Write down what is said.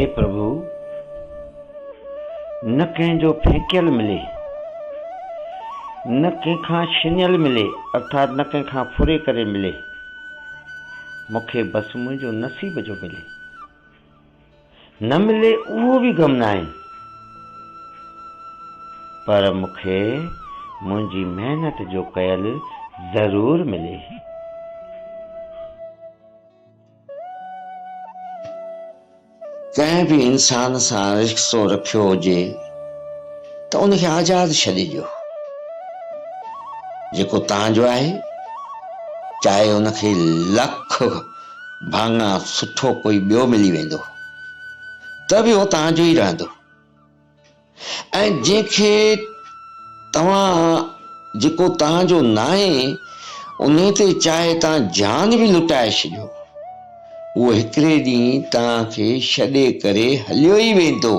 हे प्रभु, न कंहिंजो फेंकियल मिले, न कंहिंखां छिनियल मिले, अर्थात न कंहिंखां फुरे करे मिले, मूंखे बसि मुंहिंजो नसीब जो मिले। न मिले उहो बि गम न आहे, पर मूंखे मुंहिंजी महिनत जो कयल ज़रूर मिले। कंहिं बि इंसान सां रिश्तो रखियो हुजे त उनखे आज़ादु छॾे ॾियो। जेको तव्हांजो आहे, चाहे उनखे लख भाङा सुठो कोई ॿियो मिली वेंदो त बि उहो तव्हांजो ई रहंदो। ऐं जंहिंखे तव्हां जेको तव्हांजो न आहे उन ते चाहे तव्हां जान बि लुटाए छॾियो, उहो हिकिड़े ॾींहुं तव्हांखे छॾे करे हलियो ई वेंदो।